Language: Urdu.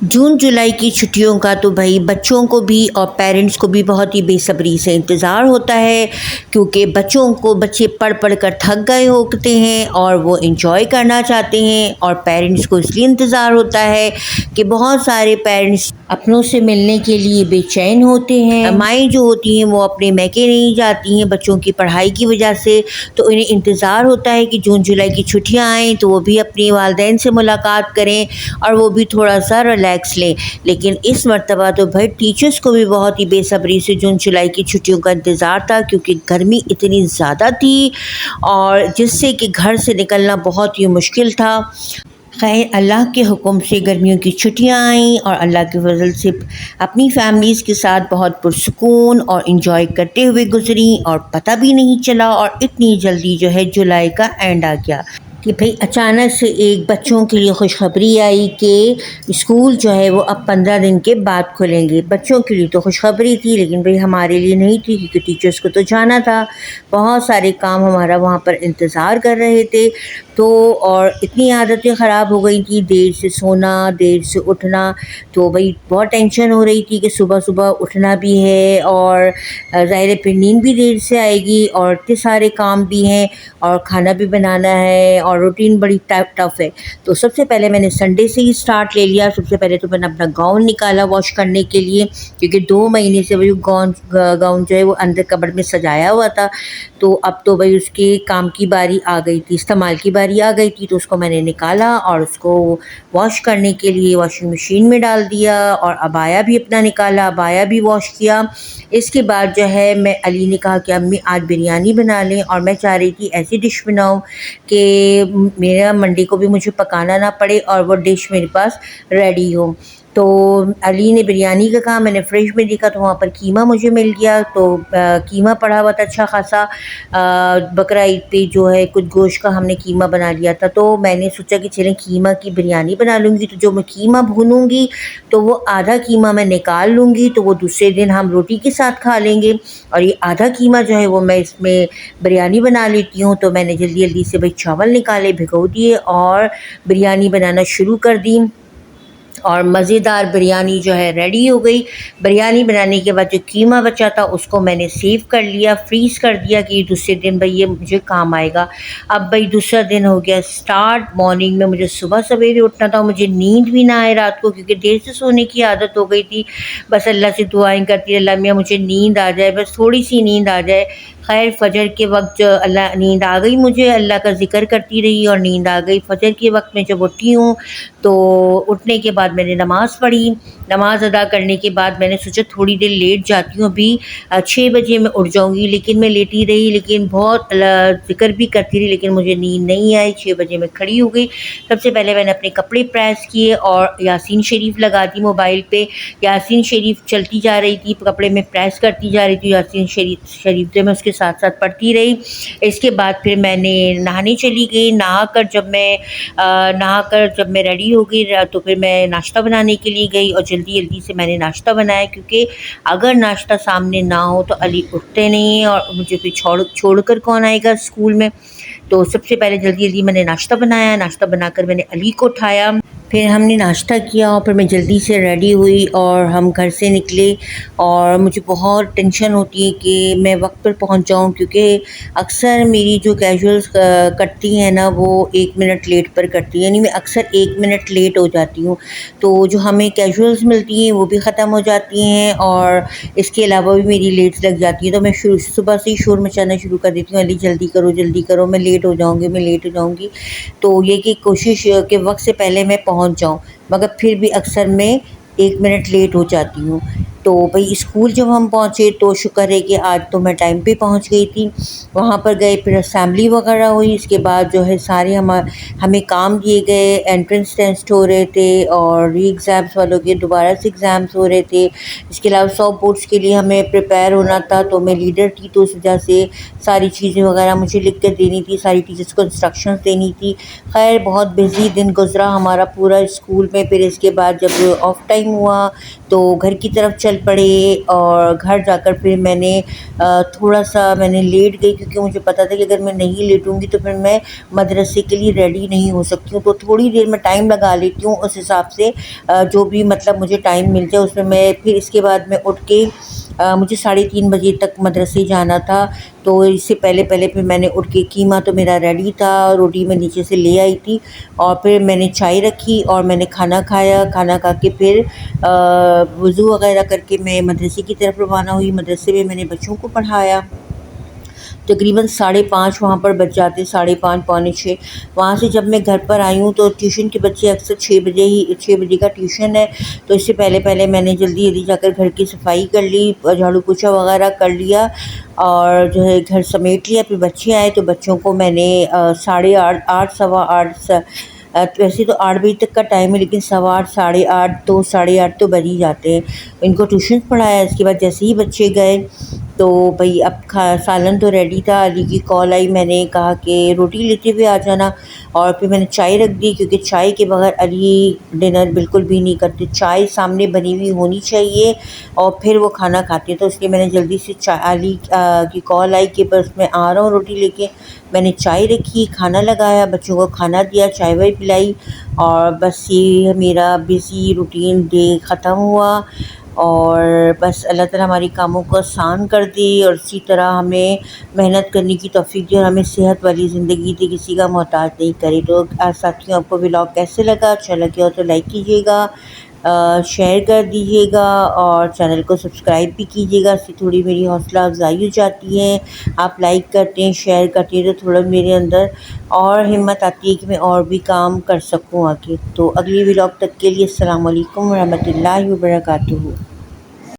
جون جولائی کی چھٹیوں کا تو بھائی بچوں کو بھی اور پیرنٹس کو بھی بہت ہی بے صبری سے انتظار ہوتا ہے، کیونکہ بچے پڑھ پڑھ کر تھک گئے ہوتے ہیں اور وہ انجوائے کرنا چاہتے ہیں، اور پیرنٹس کو اس لیے انتظار ہوتا ہے کہ بہت سارے پیرنٹس اپنوں سے ملنے کے لیے بے چین ہوتے ہیں۔ مائیں جو ہوتی ہیں وہ اپنے میکے نہیں جاتی ہیں بچوں کی پڑھائی کی وجہ سے، تو انہیں انتظار ہوتا ہے کہ جون جولائی کی چھٹیاں آئیں تو وہ بھی اپنی والدین سے ملاقات کریں اور وہ بھی تھوڑا سا ریلیکس لیں۔ لیکن اس مرتبہ تو بھائی ٹیچرز کو بھی بہت ہی بے صبری سے جون جولائی کی چھٹیوں کا انتظار تھا، کیونکہ گرمی اتنی زیادہ تھی اور جس سے کہ گھر سے نکلنا بہت ہی مشکل تھا۔ خیر اللہ کے حکم سے گرمیوں کی چھٹیاں آئیں اور اللہ کے فضل سے اپنی فیملیز کے ساتھ بہت پرسکون اور انجوائے کرتے ہوئے گزریں، اور پتہ بھی نہیں چلا، اور اتنی جلدی جو ہے جولائی کا اینڈ آ گیا کہ بھئی اچانک سے ایک بچوں کے لیے خوشخبری آئی کہ اسکول جو ہے وہ اب 15 دن کے بعد کھلیں گے۔ بچوں کے لیے تو خوشخبری تھی، لیکن بھئی ہمارے لیے نہیں تھی، کیونکہ ٹیچرز کو تو جانا تھا، بہت سارے کام ہمارا وہاں پر انتظار کر رہے تھے۔ تو اور اتنی عادتیں خراب ہو گئی تھیں، دیر سے سونا، دیر سے اٹھنا، تو بھئی بہت ٹینشن ہو رہی تھی کہ صبح صبح اٹھنا بھی ہے، اور ظاہر ہے پھر نیند بھی دیر سے آئے گی، اور اتنے سارے کام بھی ہیں، اور کھانا بھی بنانا ہے، اور روٹین بڑی ٹف ہے۔ تو سب سے پہلے میں نے سنڈے سے ہی سٹارٹ لے لیا۔ سب سے پہلے تو میں نے اپنا گاؤن نکالا واش کرنے کے لیے، کیونکہ 2 مہینے سے وہی گاؤن جو ہے وہ اندر کبرڈ میں سجایا ہوا تھا، تو اب تو بھئی اس کے کام کی باری آ گئی تھی، استعمال کی باری آ گئی تھی، تو اس کو میں نے نکالا اور اس کو واش کرنے کے لیے واشنگ مشین میں ڈال دیا، اور عبایا بھی اپنا نکالا، عبایا بھی واش کیا۔ اس کے بعد جو ہے علی نے کہا کہ امی آج بریانی بنا لیں، اور میں چاہ رہی تھی ایسی ڈش بناؤں کہ میرا منڈے کو بھی مجھے پکانا نہ پڑے اور وہ ڈش میرے پاس ریڈی ہو۔ تو علی نے بریانی کا کہا، میں نے فریج میں دیکھا تو وہاں پر قیمہ مجھے مل گیا، تو قیمہ پڑا ہوا تھا اچھا خاصا، بقرہ عید پہ جو ہے کچھ گوشت کا ہم نے قیمہ بنا لیا تھا، تو میں نے سوچا کہ چلیں قیمہ کی بریانی بنا لوں گی، تو جو میں قیمہ بھونوں گی تو وہ آدھا قیمہ میں نکال لوں گی، تو وہ دوسرے دن ہم روٹی کے ساتھ کھا لیں گے، اور یہ آدھا قیمہ جو ہے وہ میں اس میں بریانی بنا لیتی ہوں۔ تو میں نے جلدی جلدی سے بھئی چاول نکالے، بھگو دیے، اور بریانی بنانا شروع کر دی، اور مزیدار بریانی جو ہے ریڈی ہو گئی۔ بریانی بنانے کے بعد جو قیمہ بچا تھا اس کو میں نے سیو کر لیا، فریز کر دیا کہ دوسرے دن بھئی یہ مجھے کام آئے گا۔ اب بھئی دوسرا دن ہو گیا سٹارٹ، مارننگ میں مجھے صبح سویرے اٹھنا تھا، مجھے نیند بھی نہ آئے رات کو، کیونکہ دیر سے سونے کی عادت ہو گئی تھی، بس اللہ سے دعائیں کرتی اللہ میاں مجھے نیند آ جائے، بس تھوڑی سی نیند آ جائے۔ خیر فجر کے وقت جو نیند آ گئی مجھے، اللہ کا ذکر کرتی رہی اور نیند آ گئی۔ فجر کے وقت میں جب اٹھی ہوں تو اٹھنے کے بعد میں نے نماز پڑھی، نماز ادا کرنے کے بعد میں نے سوچا تھوڑی دیر لیٹ جاتی ہوں، ابھی 6 بجے میں اٹھ جاؤں گی، لیکن میں لیٹی رہی، لیکن بہت ذکر بھی کرتی رہی، لیکن مجھے نیند نہیں آئی۔ 6 بجے میں کھڑی ہو گئی، سب سے پہلے میں نے اپنے کپڑے پریس کیے اور یاسین شریف لگا دی موبائل پہ، یاسین شریف چلتی جا رہی تھی، کپڑے میں پریس کرتی جا رہی تھی، یاسین شریف جو میں اس کے ساتھ ساتھ پڑھتی رہی۔ اس کے بعد پھر میں نے نہانے چلی گئی، نہا کر جب میں ریڈی ہو گئی تو پھر میں ناشتہ بنانے کے لیے گئی، اور جلدی جلدی سے میں نے ناشتہ بنایا، کیونکہ اگر ناشتہ سامنے نہ ہو تو علی اٹھتے نہیں ہیں، اور مجھے پھر چھوڑ کر کون آئے گا اسکول میں۔ تو سب سے پہلے جلدی جلدی میں نے ناشتہ بنایا، ناشتہ بنا کر میں نے علی کو اٹھایا، پھر ہم نے ناشتہ کیا، اور پھر میں جلدی سے ریڈی ہوئی اور ہم گھر سے نکلے۔ اور مجھے بہت ٹینشن ہوتی ہے کہ میں وقت پر پہنچ جاؤں، کیونکہ اکثر میری جو کیجولز کرتی ہیں نا وہ 1 منٹ لیٹ پر کرتی ہیں، یعنی میں اکثر 1 منٹ لیٹ ہو جاتی ہوں، تو جو ہمیں کیجولز ملتی ہیں وہ بھی ختم ہو جاتی ہیں، اور اس کے علاوہ بھی میری لیٹس لگ جاتی ہیں، تو میں صبح سے ہی شور مچانا شروع کر دیتی ہوں، علی جلدی کرو میں لیٹ ہو جاؤں گی۔ تو یہ کہ کوشش کہ وقت سے پہلے میں پہنچ جاؤں، مگر پھر بھی اکثر میں 1 منٹ لیٹ ہو جاتی ہوں۔ تو بھئی اسکول جب ہم پہنچے تو شکر ہے کہ آج تو میں ٹائم پہ پہنچ گئی تھی۔ وہاں پر گئے، پھر اسمبلی وغیرہ ہوئی، اس کے بعد جو ہے سارے ہمیں کام دیے گئے، انٹرنس ٹیسٹ ہو رہے تھے، اور ری ایگزامس والوں کے دوبارہ سے ایگزامس ہو رہے تھے۔ اس کے علاوہ 100 بورڈس کے لیے ہمیں پریپیئر ہونا تھا، تو میں لیڈر تھی تو اس وجہ سے ساری چیزیں وغیرہ مجھے لکھ کر دینی تھی، ساری ٹیچرس کو انسٹرکشنز دینی تھی۔ خیر بہت بزی دن گزرا ہمارا پورا اسکول میں۔ پھر اس کے بعد جب آف ٹائم ہوا تو گھر کی طرف چل چل پڑے، اور گھر جا کر پھر میں نے تھوڑا سا میں نے لیٹ گئی، کیونکہ مجھے پتہ تھا کہ اگر میں نہیں لیٹوں گی تو پھر میں مدرسے کے لیے ریڈی نہیں ہو سکتی ہوں، تو تھوڑی دیر میں ٹائم لگا لیتی ہوں اس حساب سے، جو بھی مطلب مجھے ٹائم مل جائے اس میں پھر اس کے بعد میں اٹھ کے مجھے 3:30 بجے تک مدرسے جانا تھا، تو اس سے پہلے پھر میں نے اٹھ کے قیمہ تو میرا ریڈی تھا، روٹی میں نیچے سے لے آئی تھی، اور پھر میں نے چائے رکھی اور میں نے کھانا کھایا، کھانا کھا کے پھر وضو وغیرہ کر کے میں مدرسے کی طرف روانہ ہوئی۔ مدرسے میں میں نے بچوں کو پڑھایا، تقریباً 5:30 وہاں پر بج جاتے، 5:30 پونے 6۔ وہاں سے جب میں گھر پر آئی ہوں تو ٹیوشن کے بچے اکثر 6 بجے کا ٹیوشن ہے، تو اس سے پہلے میں نے جلدی جا کر گھر کی صفائی کر لی، جھاڑو پوچھا وغیرہ کر لیا، اور جو ہے گھر سمیٹ لیا۔ پھر بچے آئے تو بچوں کو میں نے 8:30 8:15 ویسے تو 8 بجے تک کا ٹائم ہے، لیکن 8:15 8:30 تو بج ہی جاتے ہیں، ان کو ٹیوشن پڑھایا۔ اس کے بعد جیسے ہی بچے گئے تو بھئی اب سالن تو ریڈی تھا، علی کی کال آئی، میں نے کہا کہ روٹی لیتے ہوئے آ جانا، اور پھر میں نے چائے رکھ دی، کیونکہ چائے کے بغیر علی ڈنر بالکل بھی نہیں کرتے، چائے سامنے بنی ہوئی ہونی چاہیے اور پھر وہ کھانا کھاتے ہیں، تو اس لیے میں نے جلدی سے علی کی کال آئی کہ بس میں آ رہا ہوں روٹی لے کے، میں نے چائے رکھی، کھانا لگایا، بچوں کو کھانا دیا، چائے وائے پلائی، اور بس یہ میرا بزی روٹین ڈے ختم ہوا۔ اور بس اللہ تعالیٰ ہماری کاموں کو آسان کر دے، اور اسی طرح ہمیں محنت کرنے کی توفیق دے، اور ہمیں صحت والی زندگی دے، کسی کا محتاج نہیں کرے۔ تو ساتھیوں، آپ کو ولاگ کیسے لگا؟ اچھا لگے ہو تو لائک کیجیے گا، شیئر کر دیجیے گا، اور چینل کو سبسکرائب بھی کیجیے گا، اس سے تھوڑی میری حوصلہ افزائی ہو جاتی ہے۔ آپ لائک کرتے ہیں، شیئر کرتے ہیں، تو تھوڑا میرے اندر اور ہمت آتی ہے کہ میں اور بھی کام کر سکوں آگے۔ تو اگلی ولاگ تک کے لیے السلام علیکم ورحمۃ اللہ وبرکاتہ۔